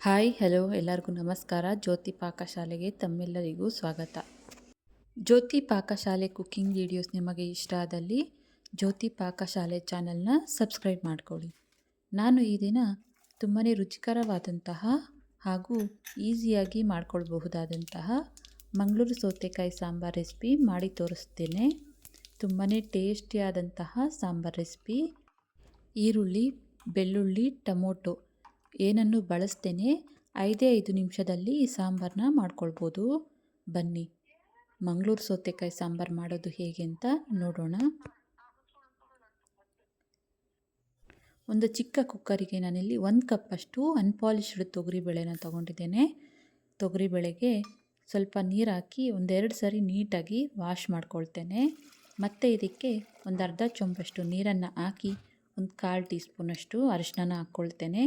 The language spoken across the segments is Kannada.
ಹಾಯ್ ಹಲೋ ಎಲ್ಲರಿಗೂ ನಮಸ್ಕಾರ. ಜ್ಯೋತಿ ಪಾಕಶಾಲೆಗೆ ತಮ್ಮೆಲ್ಲರಿಗೂ ಸ್ವಾಗತ. ಜ್ಯೋತಿ ಪಾಕಶಾಲೆ ಕುಕ್ಕಿಂಗ್ ವಿಡಿಯೋಸ್ ನಿಮಗೆ ಇಷ್ಟ ಆದಲ್ಲಿ ಜ್ಯೋತಿ ಪಾಕಶಾಲೆ ಚಾನಲ್ನ ಸಬ್ಸ್ಕ್ರೈಬ್ ಮಾಡ್ಕೊಳ್ಳಿ. ನಾನು ಈ ದಿನ ತುಂಬಾ ರುಚಿಕರವಾದಂತಹ ಹಾಗೂ ಈಸಿಯಾಗಿ ಮಾಡ್ಕೊಳ್ಬಹುದಾದಂತಹ ಮಂಗಳೂರು ಸೌತೆಕಾಯಿ ಸಾಂಬಾರ್ ರೆಸಿಪಿ ಮಾಡಿ ತೋರಿಸ್ತೇನೆ. ತುಂಬಾ ಟೇಸ್ಟಿಯಾದಂತಹ ಸಾಂಬಾರ್ ರೆಸಿಪಿ. ಈರುಳ್ಳಿ, ಬೆಳ್ಳುಳ್ಳಿ, ಟೊಮೊಟೊ ಏನನ್ನು ಬಳಸ್ತೇನೆ 5 ನಿಮಿಷದಲ್ಲಿ ಈ ಸಾಂಬಾರನ್ನ ಮಾಡ್ಕೊಳ್ಬೋದು. ಬನ್ನಿ ಮಂಗಳೂರು ಸೌತೆಕಾಯಿ ಸಾಂಬಾರು ಮಾಡೋದು ಹೇಗೆ ಅಂತ ನೋಡೋಣ. ಒಂದು ಚಿಕ್ಕ ಕುಕ್ಕರಿಗೆ ನಾನಿಲ್ಲಿ 1 ಕಪ್ಪಷ್ಟು ಅನ್ಪಾಲಿಶ್ಡ್ ತೊಗರಿಬೇಳೆನ ತಗೊಂಡಿದ್ದೇನೆ. ತೊಗರಿಬೇಳೆಗೆ ಸ್ವಲ್ಪ ನೀರು ಹಾಕಿ ಒಂದೆರಡು ಸರಿ ನೀಟಾಗಿ ವಾಶ್ ಮಾಡ್ಕೊಳ್ತೇನೆ. ಮತ್ತು ಇದಕ್ಕೆ ಒಂದು ಅರ್ಧ ಚೊಂಬಷ್ಟು ನೀರನ್ನು ಹಾಕಿ ಒಂದು 1/4 ಟೀ ಸ್ಪೂನಷ್ಟು ಅರಿಶಿನ ಹಾಕ್ಕೊಳ್ತೇನೆ.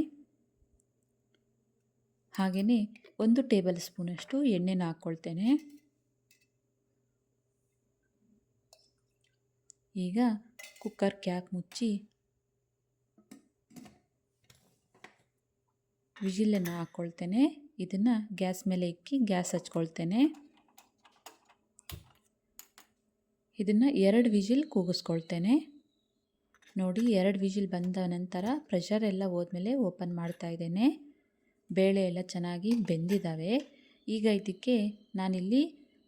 ಹಾಗೆಯೇ 1 ಟೇಬಲ್ ಸ್ಪೂನಷ್ಟು ಎಣ್ಣೆನ ಹಾಕ್ಕೊಳ್ತೇನೆ. ಈಗ ಕುಕ್ಕರ್ ಕ್ಯಾಪ್ ಮುಚ್ಚಿ ವಿಜಿಲನ್ನು ಹಾಕ್ಕೊಳ್ತೇನೆ. ಇದನ್ನು ಗ್ಯಾಸ್ ಮೇಲೆ ಇಕ್ಕಿ ಗ್ಯಾಸ್ ಹಚ್ಕೊಳ್ತೇನೆ. ಇದನ್ನು 2 ವಿಜಿಲ್ ಕೂಗಿಸ್ಕೊಳ್ತೇನೆ. ನೋಡಿ 2 ವಿಜಿಲ್ ಬಂದ ನಂತರ ಪ್ರೆಷರ್ ಎಲ್ಲ ಹೋದ್ಮೇಲೆ ಓಪನ್ ಮಾಡ್ತಾ ಇದ್ದೇನೆ. ಬೇಳೆ ಎಲ್ಲ ಚೆನ್ನಾಗಿ ಬೆಂದಿದ್ದಾವೆ. ಈಗ ಇದಕ್ಕೆ ನಾನಿಲ್ಲಿ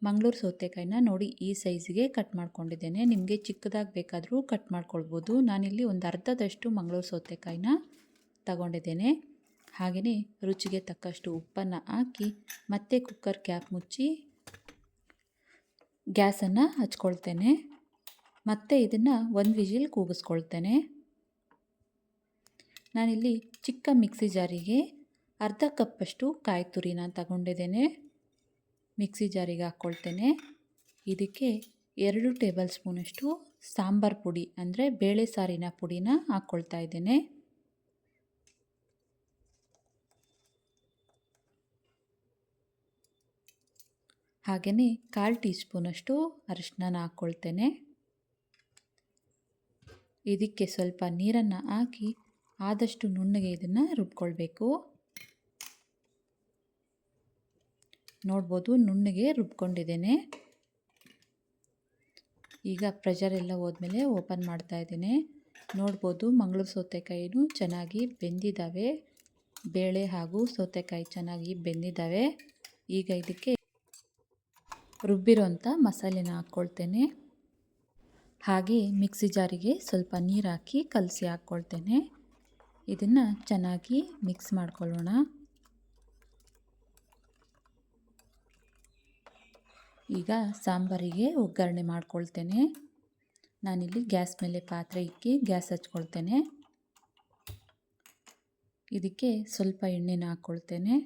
ಮಂಗಳೂರು ಸೌತೆಕಾಯಿನ ನೋಡಿ ಈ ಸೈಜಿಗೆ ಕಟ್ ಮಾಡ್ಕೊಂಡಿದ್ದೇನೆ. ನಿಮಗೆ ಚಿಕ್ಕದಾಗಿ ಬೇಕಾದರೂ ಕಟ್ ಮಾಡ್ಕೊಳ್ಬೋದು. ನಾನಿಲ್ಲಿ ಒಂದು ಅರ್ಧದಷ್ಟು ಮಂಗಳೂರು ಸೌತೆಕಾಯಿನ ತಗೊಂಡಿದ್ದೇನೆ. ಹಾಗೆಯೇ ರುಚಿಗೆ ತಕ್ಕಷ್ಟು ಉಪ್ಪನ್ನು ಹಾಕಿ ಮತ್ತೆ ಕುಕ್ಕರ್ ಕ್ಯಾಪ್ ಮುಚ್ಚಿ ಗ್ಯಾಸನ್ನು ಹಚ್ಕೊಳ್ತೇನೆ. ಮತ್ತೆ ಇದನ್ನು 1 ವಿಜಿಲ್ ಕೂಗಿಸ್ಕೊಳ್ತೇನೆ. ನಾನಿಲ್ಲಿ ಚಿಕ್ಕ ಮಿಕ್ಸಿ ಜಾರಿಗೆ ಅರ್ಧ ಕಪ್ಪಷ್ಟು ಕಾಯಿ ತುರಿನ ತಗೊಂಡಿದ್ದೇನೆ. ಮಿಕ್ಸಿ ಜಾರಿಗೆ ಹಾಕ್ಕೊಳ್ತೇನೆ. ಇದಕ್ಕೆ 2 ಟೇಬಲ್ ಸ್ಪೂನಷ್ಟು ಸಾಂಬಾರು ಪುಡಿ ಅಂದರೆ ಬೇಳೆ ಸಾರಿನ ಪುಡಿನ ಹಾಕ್ಕೊಳ್ತಾ ಇದ್ದೇನೆ. ಹಾಗೆಯೇ 1/4 ಟೀ ಸ್ಪೂನಷ್ಟು ಅರಿಶಿನ ಹಾಕ್ಕೊಳ್ತೇನೆ. ಇದಕ್ಕೆ ಸ್ವಲ್ಪ ನೀರನ್ನು ಹಾಕಿ ಆದಷ್ಟು ನುಣ್ಣಗೆ ಇದನ್ನು ರುಬ್ಕೊಳ್ಬೇಕು. ನೋಡ್ಬೋದು ನುಣ್ಣಗೆ ರುಬ್ಕೊಂಡಿದ್ದೇನೆ. ಈಗ ಪ್ರೆಷರ್ ಎಲ್ಲ ಹೋದ್ಮೇಲೆ ಓಪನ್ ಮಾಡ್ತಾ ಇದ್ದೇನೆ. ನೋಡ್ಬೋದು ಮಂಗಳೂರು ಸೌತೆಕಾಯಿನೂ ಚೆನ್ನಾಗಿ ಬೆಂದಿದ್ದಾವೆ. ಬೇಳೆ ಹಾಗೂ ಸೌತೆಕಾಯಿ ಚೆನ್ನಾಗಿ ಬೆಂದಿದ್ದಾವೆ. ಈಗ ಇದಕ್ಕೆ ರುಬ್ಬಿರೋಂಥ ಮಸಾಲೆನ ಹಾಕ್ಕೊಳ್ತೇನೆ. ಹಾಗೆ ಮಿಕ್ಸಿ ಜಾರಿಗೆ ಸ್ವಲ್ಪ ನೀರು ಹಾಕಿ ಕಲಸಿ ಹಾಕ್ಕೊಳ್ತೇನೆ. ಇದನ್ನು ಚೆನ್ನಾಗಿ ಮಿಕ್ಸ್ ಮಾಡ್ಕೊಳ್ಳೋಣ. ಈಗ ಸಾಂಬಾರಿಗೆ ಒಗ್ಗರಣೆ ಮಾಡ್ಕೊಳ್ತೇನೆ. ನಾನಿಲ್ಲಿ ಗ್ಯಾಸ್ ಮೇಲೆ ಪಾತ್ರೆ ಇಕ್ಕಿ ಗ್ಯಾಸ್ ಹಚ್ಕೊಳ್ತೇನೆ. ಇದಕ್ಕೆ ಸ್ವಲ್ಪ ಎಣ್ಣೆನ ಹಾಕ್ಕೊಳ್ತೇನೆ.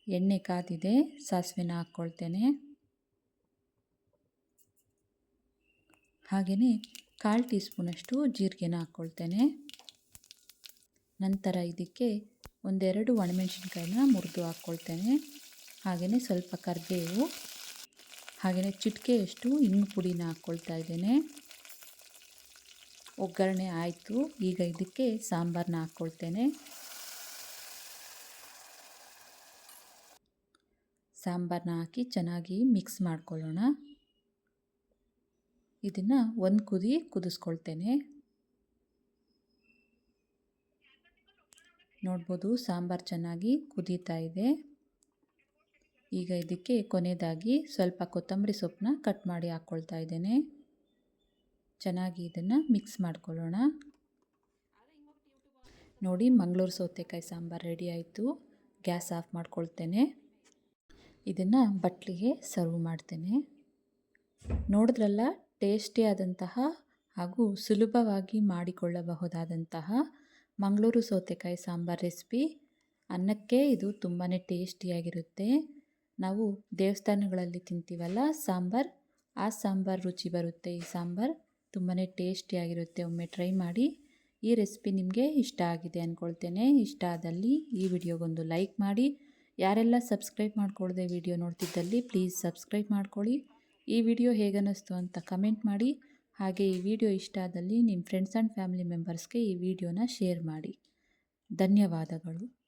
ಎಣ್ಣೆ ಕಾದಿದೆ. ಸಾಸಿವೆನ ಹಾಕ್ಕೊಳ್ತೇನೆ. ಹಾಗೆಯೇ 1/4 ಟೀ ಸ್ಪೂನಷ್ಟು ಜೀರಿಗೆನ ಹಾಕ್ಕೊಳ್ತೇನೆ. ನಂತರ ಇದಕ್ಕೆ 1-2 ಒಣಮೆಣಸಿನ್ಕಾಯಿನ ಮುರಿದು ಹಾಕ್ಕೊಳ್ತೇನೆ. ಹಾಗೆಯೇ ಸ್ವಲ್ಪ ಕರಿಬೇವು, ಹಾಗೆಯೇ ಚಿಟಿಕೆಯಷ್ಟು ಇಂಗು ಪುಡಿನ ಹಾಕ್ಕೊಳ್ತಾ ಇದ್ದೇನೆ. ಒಗ್ಗರಣೆ ಆಯಿತು. ಈಗ ಇದಕ್ಕೆ ಸಾಂಬಾರನ್ನ ಹಾಕ್ಕೊಳ್ತೇನೆ. ಸಾಂಬಾರನ್ನ ಹಾಕಿ ಚೆನ್ನಾಗಿ ಮಿಕ್ಸ್ ಮಾಡ್ಕೊಳ್ಳೋಣ. ಇದನ್ನು 1 ಕುದಿ ಕುದಿಸ್ಕೊಳ್ತೇನೆ. ನೋಡ್ಬೋದು ಸಾಂಬಾರು ಚೆನ್ನಾಗಿ ಕುದೀತಾ ಇದೆ. ಈಗ ಇದಕ್ಕೆ ಕೊನೆಯದಾಗಿ ಸ್ವಲ್ಪ ಕೊತ್ತಂಬರಿ ಸೊಪ್ಪನ್ನ ಕಟ್ ಮಾಡಿ ಹಾಕ್ಕೊಳ್ತಾ ಇದ್ದೇನೆ. ಚೆನ್ನಾಗಿ ಇದನ್ನು ಮಿಕ್ಸ್ ಮಾಡ್ಕೊಳ್ಳೋಣ. ನೋಡಿ ಮಂಗಳೂರು ಸೌತೆಕಾಯಿ ಸಾಂಬಾರು ರೆಡಿ ಆಯಿತು. ಗ್ಯಾಸ್ ಆಫ್ ಮಾಡ್ಕೊಳ್ತೇನೆ. ಇದನ್ನು ಬಟ್ಲಿಗೆ ಸರ್ವ್ ಮಾಡ್ತೇನೆ. ನೋಡಿದ್ರಲ್ಲ ಟೇಸ್ಟಿಯಾದಂತಹ ಹಾಗೂ ಸುಲಭವಾಗಿ ಮಾಡಿಕೊಳ್ಳಬಹುದಾದಂತಹ ಮಂಗಳೂರು ಸೌತೆಕಾಯಿ ಸಾಂಬಾರು ರೆಸಿಪಿ. ಅನ್ನಕ್ಕೆ ಇದು ತುಂಬಾ ಟೇಸ್ಟಿಯಾಗಿರುತ್ತೆ. ನಾವು ದೇವಸ್ಥಾನಗಳಲ್ಲಿ ತಿಂತೀವಲ್ಲ ಸಾಂಬಾರು, ಆ ಸಾಂಬಾರು ರುಚಿ ಬರುತ್ತೆ. ಈ ಸಾಂಬಾರು ತುಂಬಾ ಟೇಸ್ಟಿಯಾಗಿರುತ್ತೆ. ಒಮ್ಮೆ ಟ್ರೈ ಮಾಡಿ. ಈ ರೆಸಿಪಿ ನಿಮಗೆ ಇಷ್ಟ ಆಗಿದೆ ಅಂದ್ಕೊಳ್ತೇನೆ. ಇಷ್ಟ ಆದಲ್ಲಿ ಈ ವಿಡಿಯೋಗೊಂದು ಲೈಕ್ ಮಾಡಿ. ಯಾರೆಲ್ಲ ಸಬ್ಸ್ಕ್ರೈಬ್ ಮಾಡ್ಕೊಳ್ಳದೆ ವಿಡಿಯೋ ನೋಡ್ತಿದ್ದಲ್ಲಿ ಪ್ಲೀಸ್ ಸಬ್ಸ್ಕ್ರೈಬ್ ಮಾಡ್ಕೊಳ್ಳಿ. ಈ ವಿಡಿಯೋ ಹೇಗನ್ನಿಸ್ತು ಅಂತ ಕಮೆಂಟ್ ಮಾಡಿ. ಹಾಗೆ ಈ ವಿಡಿಯೋ ಇಷ್ಟ ಆದಲ್ಲಿ ನಿಮ್ಮ ಫ್ರೆಂಡ್ಸ್ ಆ್ಯಂಡ್ ಫ್ಯಾಮಿಲಿ ಮೆಂಬರ್ಸ್ಗೆ ಈ ವಿಡಿಯೋನ ಶೇರ್ ಮಾಡಿ. ಧನ್ಯವಾದಗಳು.